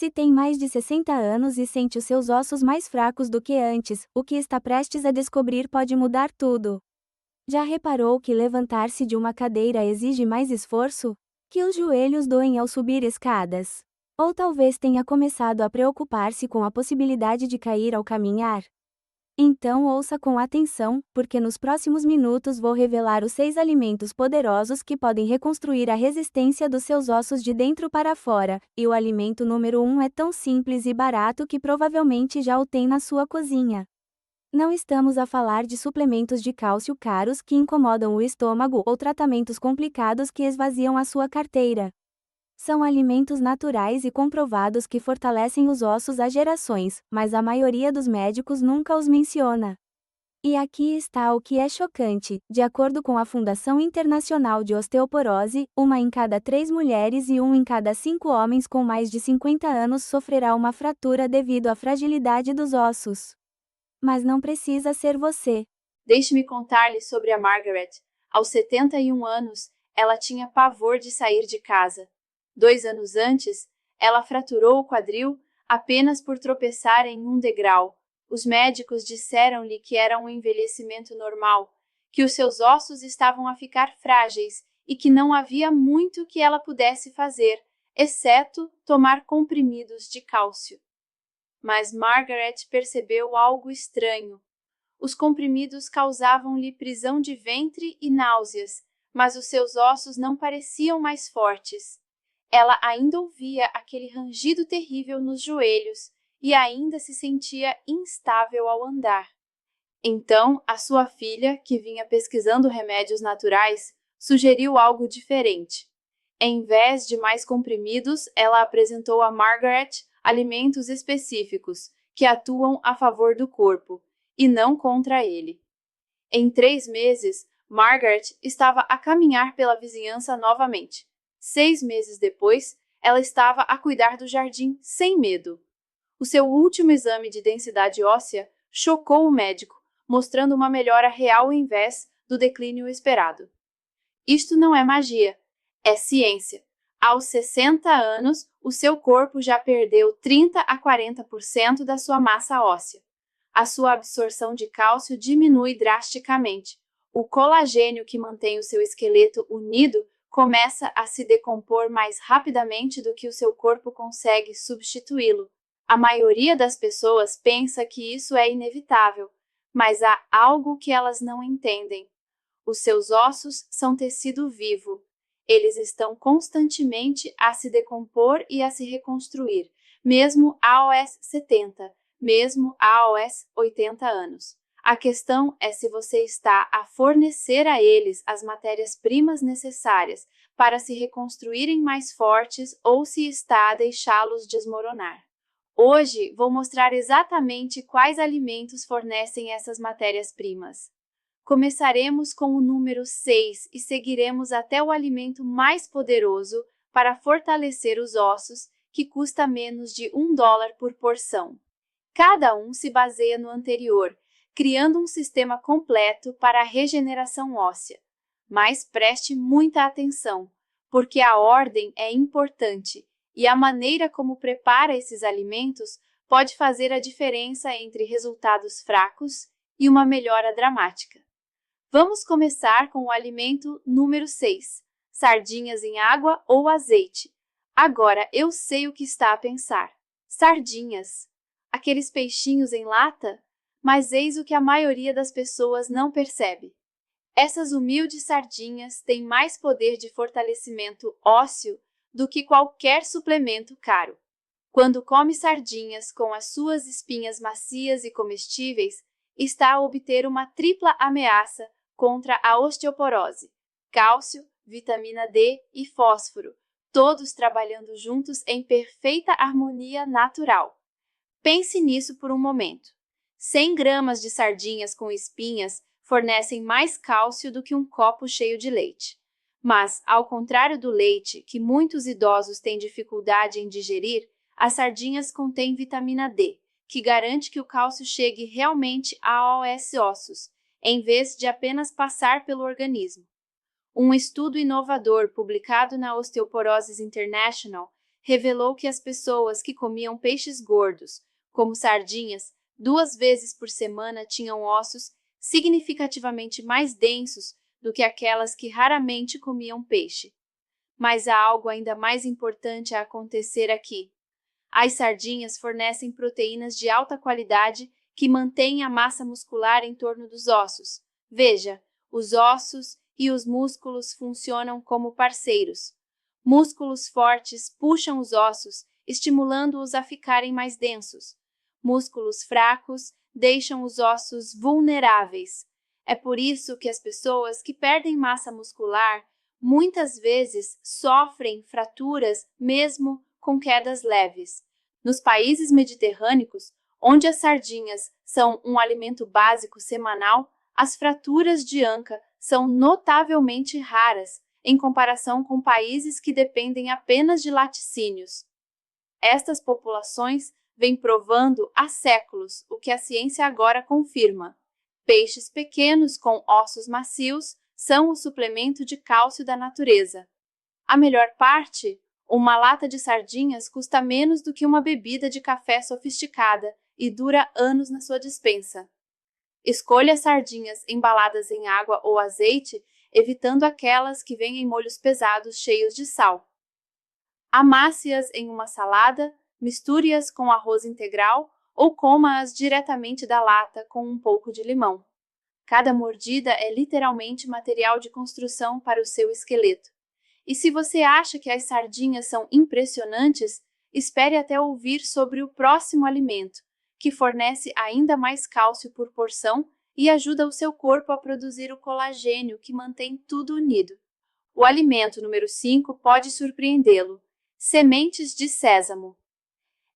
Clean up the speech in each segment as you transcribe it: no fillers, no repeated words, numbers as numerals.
Se tem mais de 60 anos e sente os seus ossos mais fracos do que antes, o que está prestes a descobrir pode mudar tudo. Já reparou que levantar-se de uma cadeira exige mais esforço? Que os joelhos doem ao subir escadas? Ou talvez tenha começado a preocupar-se com a possibilidade de cair ao caminhar? Então ouça com atenção, porque nos próximos minutos vou revelar os 6 alimentos poderosos que podem reconstruir a resistência dos seus ossos de dentro para fora, e o alimento número 1 é tão simples e barato que provavelmente já o tem na sua cozinha. Não estamos a falar de suplementos de cálcio caros que incomodam o estômago ou tratamentos complicados que esvaziam a sua carteira. São alimentos naturais e comprovados que fortalecem os ossos há gerações, mas a maioria dos médicos nunca os menciona. E aqui está o que é chocante: de acordo com a Fundação Internacional de Osteoporose, 1 em cada 3 mulheres e 1 em cada 5 homens com mais de 50 anos sofrerá uma fratura devido à fragilidade dos ossos. Mas não precisa ser você. Deixe-me contar-lhe sobre a Margaret. Aos 71 anos, ela tinha pavor de sair de casa. 2 anos antes, ela fraturou o quadril apenas por tropeçar em um degrau. Os médicos disseram-lhe que era um envelhecimento normal, que os seus ossos estavam a ficar frágeis e que não havia muito que ela pudesse fazer, exceto tomar comprimidos de cálcio. Mas Margaret percebeu algo estranho. Os comprimidos causavam-lhe prisão de ventre e náuseas, mas os seus ossos não pareciam mais fortes. Ela ainda ouvia aquele rangido terrível nos joelhos e ainda se sentia instável ao andar. Então, a sua filha, que vinha pesquisando remédios naturais, sugeriu algo diferente. Em vez de mais comprimidos, ela apresentou a Margaret alimentos específicos que atuam a favor do corpo e não contra ele. Em 3 meses, Margaret estava a caminhar pela vizinhança novamente. 6 meses depois, ela estava a cuidar do jardim sem medo. O seu último exame de densidade óssea chocou o médico, mostrando uma melhora real em vez do declínio esperado. Isto não é magia, é ciência. Aos 60 anos, o seu corpo já perdeu 30 a 40% da sua massa óssea. A sua absorção de cálcio diminui drasticamente. O colagênio que mantém o seu esqueleto unido começa a se decompor mais rapidamente do que o seu corpo consegue substituí-lo. A maioria das pessoas pensa que isso é inevitável, mas há algo que elas não entendem. Os seus ossos são tecido vivo. Eles estão constantemente a se decompor e a se reconstruir, mesmo aos 70, mesmo aos 80 anos. A questão é se você está a fornecer a eles as matérias-primas necessárias para se reconstruírem mais fortes ou se está a deixá-los desmoronar. Hoje vou mostrar exatamente quais alimentos fornecem essas matérias-primas. Começaremos com o número 6 e seguiremos até o alimento mais poderoso para fortalecer os ossos, que custa menos de $1 por porção. Cada um se baseia no anterior, criando um sistema completo para a regeneração óssea. Mas preste muita atenção, porque a ordem é importante e a maneira como prepara esses alimentos pode fazer a diferença entre resultados fracos e uma melhora dramática. Vamos começar com o alimento número 6, sardinhas em água ou azeite. Agora eu sei o que está a pensar. Sardinhas, aqueles peixinhos em lata? Mas eis o que a maioria das pessoas não percebe. Essas humildes sardinhas têm mais poder de fortalecimento ósseo do que qualquer suplemento caro. Quando come sardinhas com as suas espinhas macias e comestíveis, está a obter uma tripla ameaça contra a osteoporose: cálcio, vitamina D e fósforo, todos trabalhando juntos em perfeita harmonia natural. Pense nisso por um momento. 100 gramas de sardinhas com espinhas fornecem mais cálcio do que um copo cheio de leite. Mas, ao contrário do leite, que muitos idosos têm dificuldade em digerir, as sardinhas contêm vitamina D, que garante que o cálcio chegue realmente aos ossos, em vez de apenas passar pelo organismo. Um estudo inovador publicado na Osteoporosis International revelou que as pessoas que comiam peixes gordos, como sardinhas, 2 vezes por semana tinham ossos significativamente mais densos do que aquelas que raramente comiam peixe. Mas há algo ainda mais importante a acontecer aqui. As sardinhas fornecem proteínas de alta qualidade que mantêm a massa muscular em torno dos ossos. Veja, os ossos e os músculos funcionam como parceiros. Músculos fortes puxam os ossos, estimulando-os a ficarem mais densos. Músculos fracos deixam os ossos vulneráveis. É por isso que as pessoas que perdem massa muscular muitas vezes sofrem fraturas mesmo com quedas leves. Nos países mediterrâneos, onde as sardinhas são um alimento básico semanal, as fraturas de anca são notavelmente raras em comparação com países que dependem apenas de laticínios. Estas populações vêm provando há séculos o que a ciência agora confirma. Peixes pequenos com ossos macios são o suplemento de cálcio da natureza. A melhor parte? Uma lata de sardinhas custa menos do que uma bebida de café sofisticada e dura anos na sua despensa. Escolha sardinhas embaladas em água ou azeite, evitando aquelas que vêm em molhos pesados cheios de sal. Amasse-as em uma salada, misture-as com arroz integral ou coma-as diretamente da lata com um pouco de limão. Cada mordida é literalmente material de construção para o seu esqueleto. E se você acha que as sardinhas são impressionantes, espere até ouvir sobre o próximo alimento, que fornece ainda mais cálcio por porção e ajuda o seu corpo a produzir o colagênio que mantém tudo unido. O alimento número 5 pode surpreendê-lo: sementes de sésamo.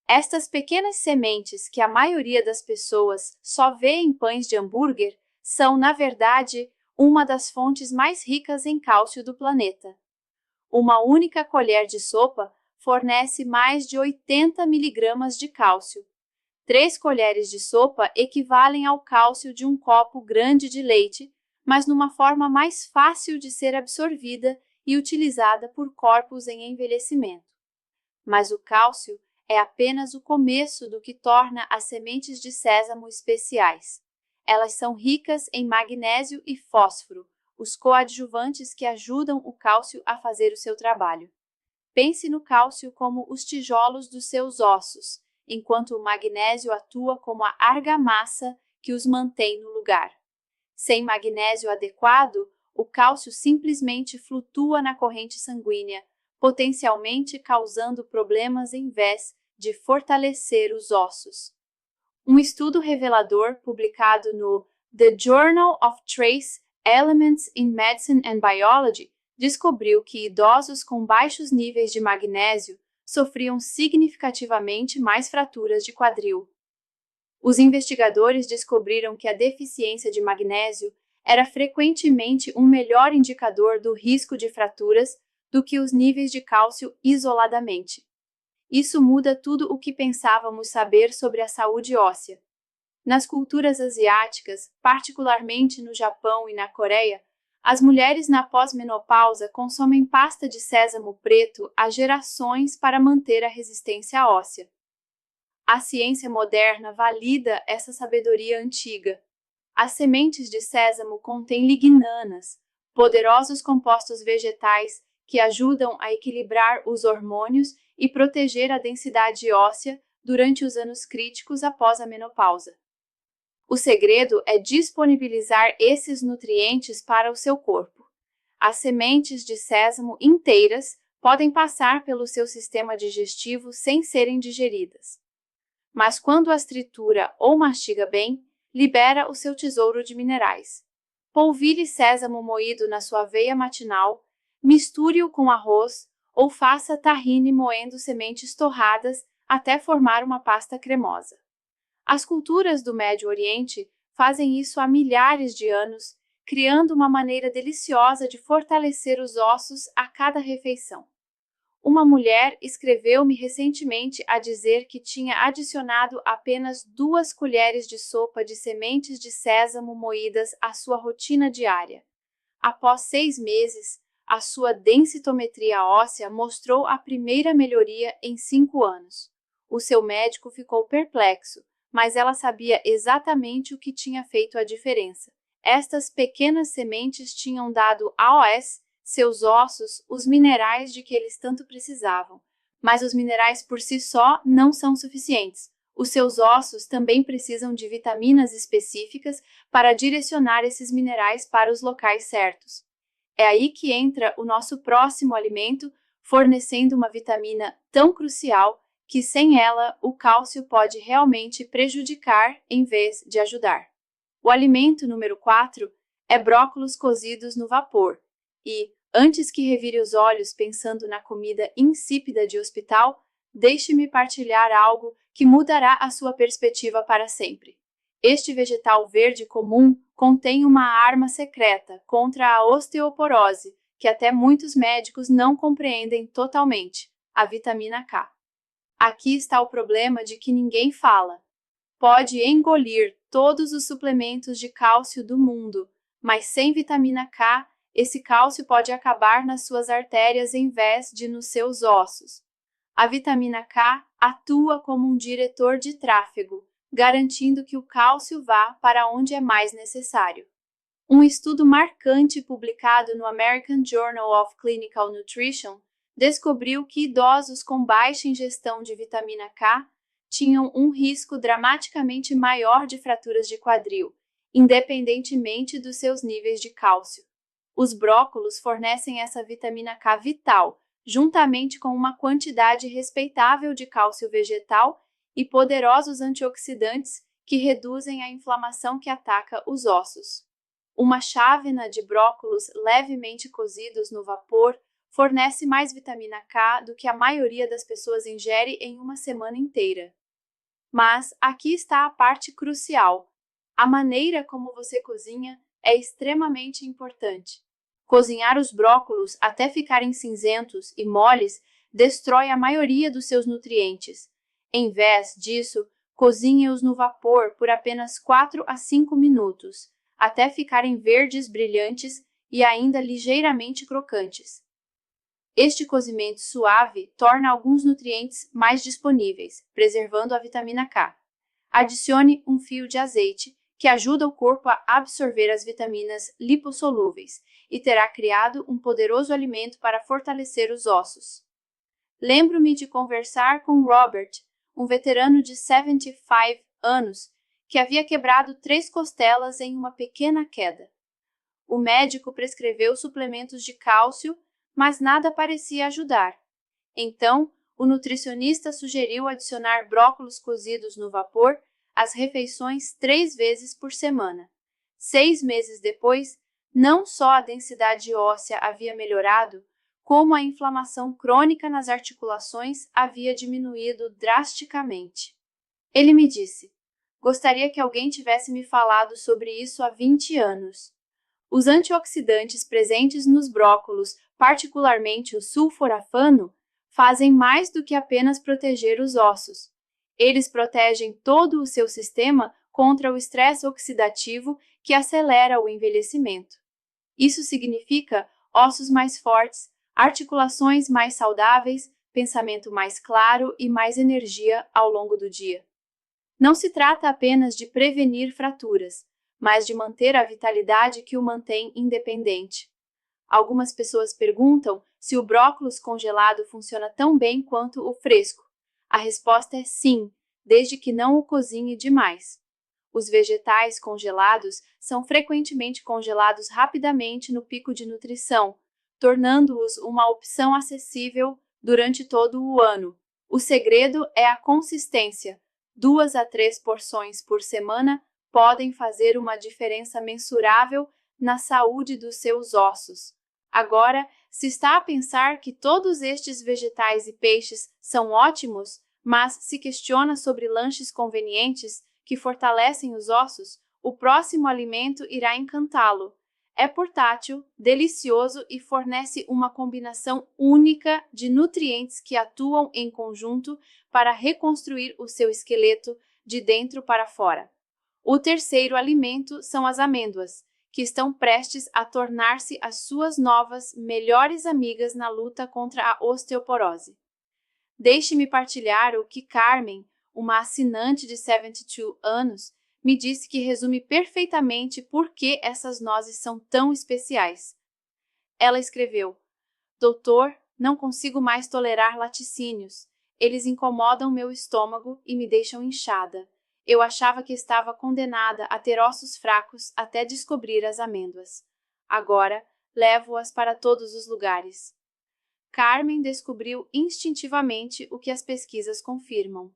Estas pequenas sementes que a maioria das pessoas só vê em pães de hambúrguer são, na verdade, uma das fontes mais ricas em cálcio do planeta. Uma única colher de sopa fornece mais de 80 miligramas de cálcio. 3 colheres de sopa equivalem ao cálcio de um copo grande de leite, mas numa forma mais fácil de ser absorvida e utilizada por corpos em envelhecimento. Mas o cálcio é apenas o começo do que torna as sementes de sésamo especiais. Elas são ricas em magnésio e fósforo, os coadjuvantes que ajudam o cálcio a fazer o seu trabalho. Pense no cálcio como os tijolos dos seus ossos, enquanto o magnésio atua como a argamassa que os mantém no lugar. Sem magnésio adequado, o cálcio simplesmente flutua na corrente sanguínea, potencialmente causando problemas em vez de fortalecer os ossos. Um estudo revelador publicado no The Journal of Trace Elements in Medicine and Biology descobriu que idosos com baixos níveis de magnésio sofriam significativamente mais fraturas de quadril. Os investigadores descobriram que a deficiência de magnésio era frequentemente um melhor indicador do risco de fraturas do que os níveis de cálcio isoladamente. Isso muda tudo o que pensávamos saber sobre a saúde óssea. Nas culturas asiáticas, particularmente no Japão e na Coreia, as mulheres na pós-menopausa consomem pasta de sésamo preto há gerações para manter a resistência óssea. A ciência moderna valida essa sabedoria antiga. As sementes de sésamo contêm lignanas, poderosos compostos vegetais que ajudam a equilibrar os hormônios e proteger a densidade óssea durante os anos críticos após a menopausa. O segredo é disponibilizar esses nutrientes para o seu corpo. As sementes de sésamo inteiras podem passar pelo seu sistema digestivo sem serem digeridas. Mas quando as tritura ou mastiga bem, libera o seu tesouro de minerais. Polvilhe sésamo moído na sua aveia matinal, misture-o com arroz ou faça tahine moendo sementes torradas até formar uma pasta cremosa. As culturas do Médio Oriente fazem isso há milhares de anos, criando uma maneira deliciosa de fortalecer os ossos a cada refeição. Uma mulher escreveu-me recentemente a dizer que tinha adicionado apenas 2 colheres de sopa de sementes de sésamo moídas à sua rotina diária. Após 6 meses, a sua densitometria óssea mostrou a primeira melhoria em 5 anos. O seu médico ficou perplexo, mas ela sabia exatamente o que tinha feito a diferença. Estas pequenas sementes tinham dado aos seus ossos os minerais de que eles tanto precisavam. Mas os minerais por si só não são suficientes. Os seus ossos também precisam de vitaminas específicas para direcionar esses minerais para os locais certos. É aí que entra o nosso próximo alimento, fornecendo uma vitamina tão crucial que sem ela o cálcio pode realmente prejudicar em vez de ajudar. O alimento número 4 é brócolos cozidos no vapor. E, antes que revire os olhos pensando na comida insípida de hospital, deixe-me partilhar algo que mudará a sua perspectiva para sempre. Este vegetal verde comum contém uma arma secreta contra a osteoporose, que até muitos médicos não compreendem totalmente: a vitamina K. Aqui está o problema de que ninguém fala. Pode engolir todos os suplementos de cálcio do mundo, mas sem vitamina K, esse cálcio pode acabar nas suas artérias em vez de nos seus ossos. A vitamina K atua como um diretor de tráfego, garantindo que o cálcio vá para onde é mais necessário. Um estudo marcante publicado no American Journal of Clinical Nutrition descobriu que idosos com baixa ingestão de vitamina K tinham um risco dramaticamente maior de fraturas de quadril, independentemente dos seus níveis de cálcio. Os brócolos fornecem essa vitamina K vital, juntamente com uma quantidade respeitável de cálcio vegetal e poderosos antioxidantes que reduzem a inflamação que ataca os ossos. Uma chávena de brócolos levemente cozidos no vapor fornece mais vitamina K do que a maioria das pessoas ingere em uma semana inteira. Mas aqui está a parte crucial. A maneira como você cozinha é extremamente importante. Cozinhar os brócolos até ficarem cinzentos e moles destrói a maioria dos seus nutrientes. Em vez disso, cozinhe-os no vapor por apenas 4 a 5 minutos, até ficarem verdes brilhantes e ainda ligeiramente crocantes. Este cozimento suave torna alguns nutrientes mais disponíveis, preservando a vitamina K. Adicione um fio de azeite, que ajuda o corpo a absorver as vitaminas lipossolúveis, e terá criado um poderoso alimento para fortalecer os ossos. Lembro-me de conversar com Robert, um veterano de 75 anos, que havia quebrado 3 costelas em uma pequena queda. O médico prescreveu suplementos de cálcio, mas nada parecia ajudar. Então, o nutricionista sugeriu adicionar brócolos cozidos no vapor às refeições 3 vezes por semana. 6 meses depois, não só a densidade óssea havia melhorado, como a inflamação crônica nas articulações havia diminuído drasticamente. Ele me disse: gostaria que alguém tivesse me falado sobre isso há 20 anos. Os antioxidantes presentes nos brócolos, particularmente o sulforafano, fazem mais do que apenas proteger os ossos. Eles protegem todo o seu sistema contra o estresse oxidativo que acelera o envelhecimento. Isso significa ossos mais fortes, articulações mais saudáveis, pensamento mais claro e mais energia ao longo do dia. Não se trata apenas de prevenir fraturas, mas de manter a vitalidade que o mantém independente. Algumas pessoas perguntam se o brócolis congelado funciona tão bem quanto o fresco. A resposta é sim, desde que não o cozinhe demais. Os vegetais congelados são frequentemente congelados rapidamente no pico de nutrição, tornando-os uma opção acessível durante todo o ano. O segredo é a consistência. 2 a 3 porções por semana podem fazer uma diferença mensurável na saúde dos seus ossos. Agora, se está a pensar que todos estes vegetais e peixes são ótimos, mas se questiona sobre lanches convenientes que fortalecem os ossos, o próximo alimento irá encantá-lo. É portátil, delicioso e fornece uma combinação única de nutrientes que atuam em conjunto para reconstruir o seu esqueleto de dentro para fora. O terceiro alimento são as amêndoas, que estão prestes a tornar-se as suas novas, melhores amigas na luta contra a osteoporose. Deixe-me partilhar o que Carmen, uma assinante de 72 anos, me disse que resume perfeitamente por que essas nozes são tão especiais. Ela escreveu: Doutor, não consigo mais tolerar laticínios. Eles incomodam meu estômago e me deixam inchada. Eu achava que estava condenada a ter ossos fracos até descobrir as amêndoas. Agora, levo-as para todos os lugares. Carmen descobriu instintivamente o que as pesquisas confirmam.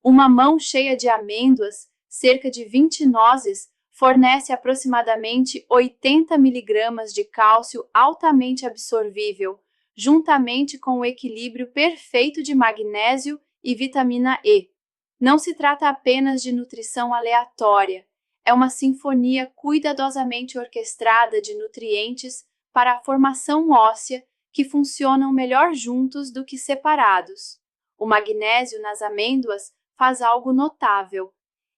Uma mão cheia de amêndoas, cerca de 20 nozes, fornece aproximadamente 80 mg de cálcio altamente absorvível, juntamente com o equilíbrio perfeito de magnésio e vitamina E. Não se trata apenas de nutrição aleatória, é uma sinfonia cuidadosamente orquestrada de nutrientes para a formação óssea que funcionam melhor juntos do que separados. O magnésio nas amêndoas faz algo notável.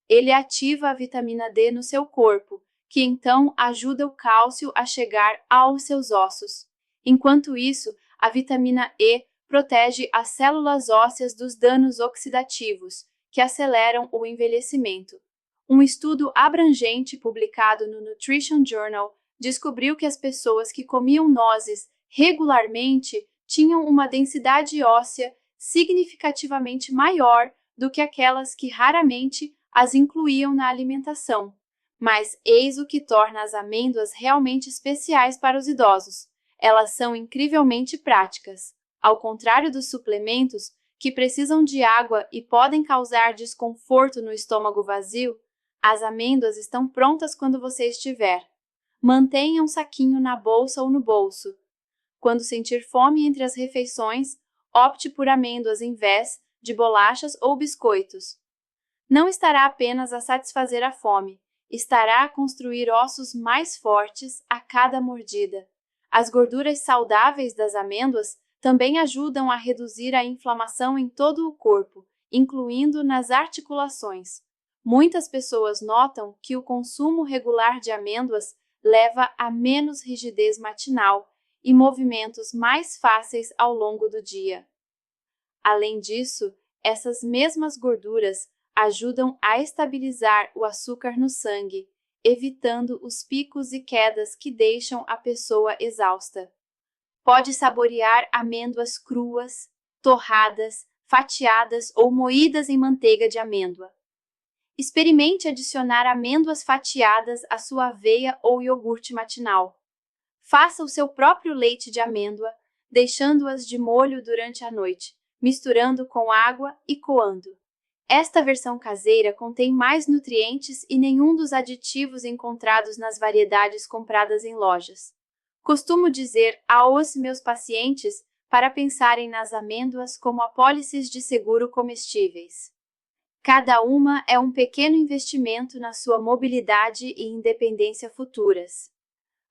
Ele ativa a vitamina D no seu corpo, que então ajuda o cálcio a chegar aos seus ossos. Enquanto isso, a vitamina E protege as células ósseas dos danos oxidativos, que aceleram o envelhecimento. Um estudo abrangente publicado no Nutrition Journal descobriu que as pessoas que comiam nozes regularmente tinham uma densidade óssea significativamente maior do que aquelas que raramente as incluíam na alimentação. Mas eis o que torna as amêndoas realmente especiais para os idosos. Elas são incrivelmente práticas. Ao contrário dos suplementos, que precisam de água e podem causar desconforto no estômago vazio, as amêndoas estão prontas quando você estiver. Mantenha um saquinho na bolsa ou no bolso. Quando sentir fome entre as refeições, opte por amêndoas em vez de bolachas ou biscoitos. Não estará apenas a satisfazer a fome, estará a construir ossos mais fortes a cada mordida. As gorduras saudáveis das amêndoas também ajudam a reduzir a inflamação em todo o corpo, incluindo nas articulações. Muitas pessoas notam que o consumo regular de amêndoas leva a menos rigidez matinal e movimentos mais fáceis ao longo do dia. Além disso, essas mesmas gorduras ajudam a estabilizar o açúcar no sangue, evitando os picos e quedas que deixam a pessoa exausta. Pode saborear amêndoas cruas, torradas, fatiadas ou moídas em manteiga de amêndoa. Experimente adicionar amêndoas fatiadas à sua aveia ou iogurte matinal. Faça o seu próprio leite de amêndoa, deixando-as de molho durante a noite, misturando com água e coando. Esta versão caseira contém mais nutrientes e nenhum dos aditivos encontrados nas variedades compradas em lojas. Costumo dizer aos meus pacientes para pensarem nas amêndoas como apólices de seguro comestíveis. Cada uma é um pequeno investimento na sua mobilidade e independência futuras.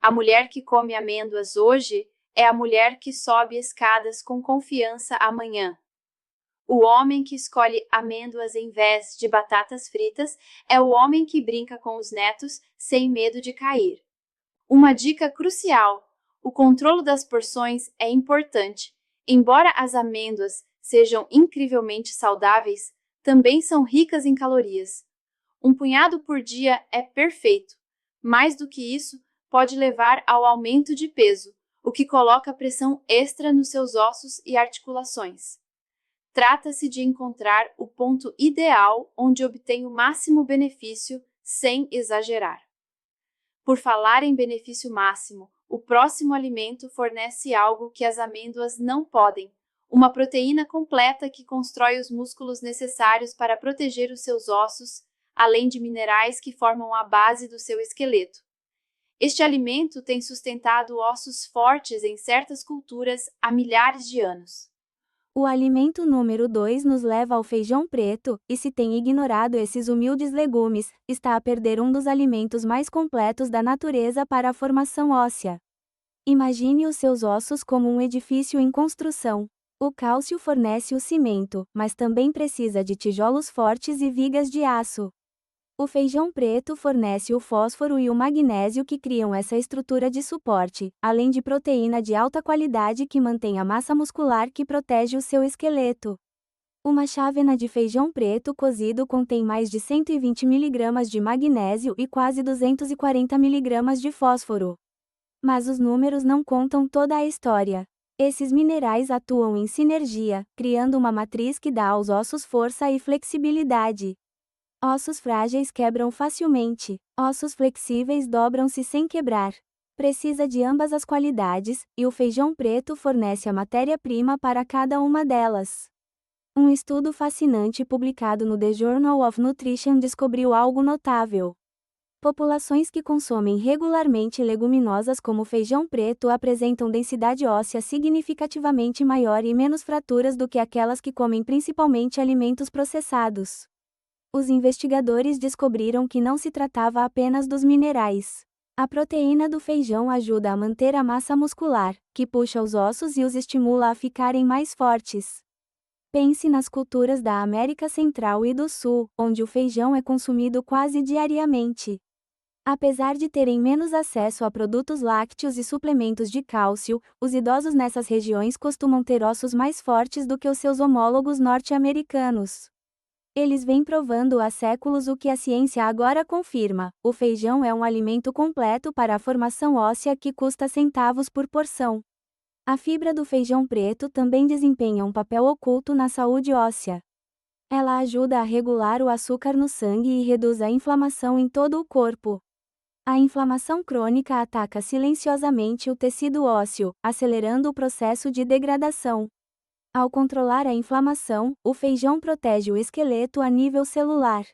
A mulher que come amêndoas hoje é a mulher que sobe escadas com confiança amanhã. O homem que escolhe amêndoas em vez de batatas fritas é o homem que brinca com os netos sem medo de cair. Uma dica crucial: o controle das porções é importante. Embora as amêndoas sejam incrivelmente saudáveis, também são ricas em calorias. Um punhado por dia é perfeito. Mais do que isso, pode levar ao aumento de peso, o que coloca pressão extra nos seus ossos e articulações. Trata-se de encontrar o ponto ideal onde obtém o máximo benefício sem exagerar. Por falar em benefício máximo, o próximo alimento fornece algo que as amêndoas não podem: uma proteína completa que constrói os músculos necessários para proteger os seus ossos, além de minerais que formam a base do seu esqueleto. Este alimento tem sustentado ossos fortes em certas culturas há milhares de anos. O alimento número 2 nos leva ao feijão preto, e se tem ignorado esses humildes legumes, está a perder um dos alimentos mais completos da natureza para a formação óssea. Imagine os seus ossos como um edifício em construção. O cálcio fornece o cimento, mas também precisa de tijolos fortes e vigas de aço. O feijão preto fornece o fósforo e o magnésio que criam essa estrutura de suporte, além de proteína de alta qualidade que mantém a massa muscular que protege o seu esqueleto. Uma chávena de feijão preto cozido contém mais de 120 mg de magnésio e quase 240 mg de fósforo. Mas os números não contam toda a história. Esses minerais atuam em sinergia, criando uma matriz que dá aos ossos força e flexibilidade. Ossos frágeis quebram facilmente, ossos flexíveis dobram-se sem quebrar. Precisa de ambas as qualidades, e o feijão preto fornece a matéria-prima para cada uma delas. Um estudo fascinante publicado no The Journal of Nutrition descobriu algo notável. Populações que consomem regularmente leguminosas como feijão preto apresentam densidade óssea significativamente maior e menos fraturas do que aquelas que comem principalmente alimentos processados. Os investigadores descobriram que não se tratava apenas dos minerais. A proteína do feijão ajuda a manter a massa muscular, que puxa os ossos e os estimula a ficarem mais fortes. Pense nas culturas da América Central e do Sul, onde o feijão é consumido quase diariamente. Apesar de terem menos acesso a produtos lácteos e suplementos de cálcio, os idosos nessas regiões costumam ter ossos mais fortes do que os seus homólogos norte-americanos. Eles vêm provando há séculos o que a ciência agora confirma: o feijão é um alimento completo para a formação óssea que custa centavos por porção. A fibra do feijão preto também desempenha um papel oculto na saúde óssea. Ela ajuda a regular o açúcar no sangue e reduz a inflamação em todo o corpo. A inflamação crônica ataca silenciosamente o tecido ósseo, acelerando o processo de degradação. Ao controlar a inflamação, o feijão protege o esqueleto a nível celular.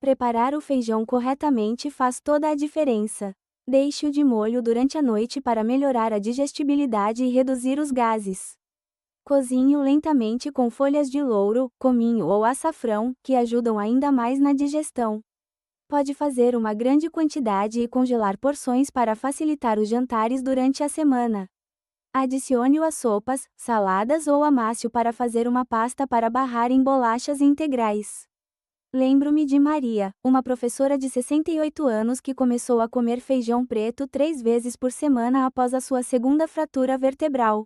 Preparar o feijão corretamente faz toda a diferença. Deixe-o de molho durante a noite para melhorar a digestibilidade e reduzir os gases. Cozinhe-o lentamente com folhas de louro, cominho ou açafrão, que ajudam ainda mais na digestão. Pode fazer uma grande quantidade e congelar porções para facilitar os jantares durante a semana. Adicione-o a sopas, saladas ou amasse-o para fazer uma pasta para barrar em bolachas integrais. Lembro-me de Maria, uma professora de 68 anos que começou a comer feijão preto 3 vezes por semana após a sua segunda fratura vertebral.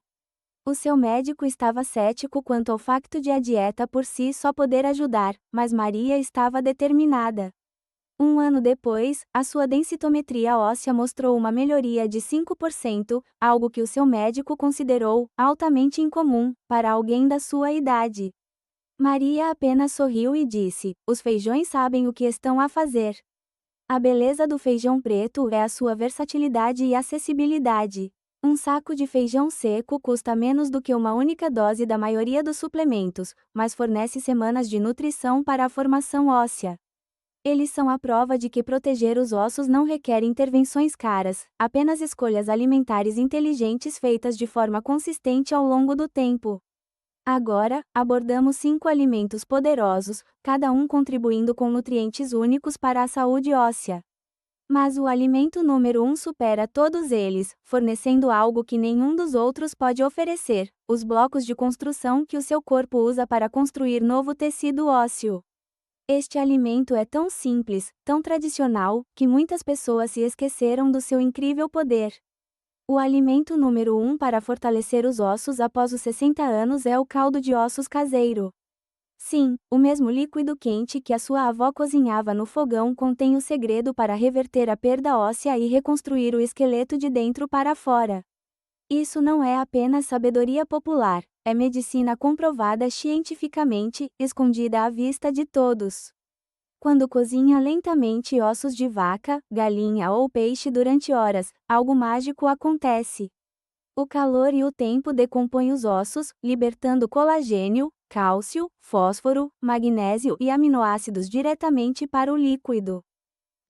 O seu médico estava cético quanto ao facto de a dieta por si só poder ajudar, mas Maria estava determinada. Um ano depois, a sua densitometria óssea mostrou uma melhoria de 5%, algo que o seu médico considerou altamente incomum para alguém da sua idade. Maria apenas sorriu e disse: "Os feijões sabem o que estão a fazer." A beleza do feijão preto é a sua versatilidade e acessibilidade. Um saco de feijão seco custa menos do que uma única dose da maioria dos suplementos, mas fornece semanas de nutrição para a formação óssea. Eles são a prova de que proteger os ossos não requer intervenções caras, apenas escolhas alimentares inteligentes feitas de forma consistente ao longo do tempo. Agora, abordamos 5 alimentos poderosos, cada um contribuindo com nutrientes únicos para a saúde óssea. Mas o alimento número 1 supera todos eles, fornecendo algo que nenhum dos outros pode oferecer: os blocos de construção que o seu corpo usa para construir novo tecido ósseo. Este alimento é tão simples, tão tradicional, que muitas pessoas se esqueceram do seu incrível poder. O alimento número 1 para fortalecer os ossos após os 60 anos é o caldo de ossos caseiro. Sim, o mesmo líquido quente que a sua avó cozinhava no fogão contém o segredo para reverter a perda óssea e reconstruir o esqueleto de dentro para fora. Isso não é apenas sabedoria popular, é medicina comprovada cientificamente, escondida à vista de todos. Quando cozinha lentamente ossos de vaca, galinha ou peixe durante horas, algo mágico acontece. O calor e o tempo decompõem os ossos, libertando colagênio, cálcio, fósforo, magnésio e aminoácidos diretamente para o líquido.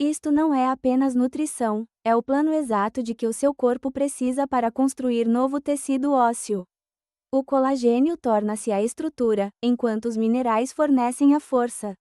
Isto não é apenas nutrição, é o plano exato de que o seu corpo precisa para construir novo tecido ósseo. O colagênio torna-se a estrutura, enquanto os minerais fornecem a força.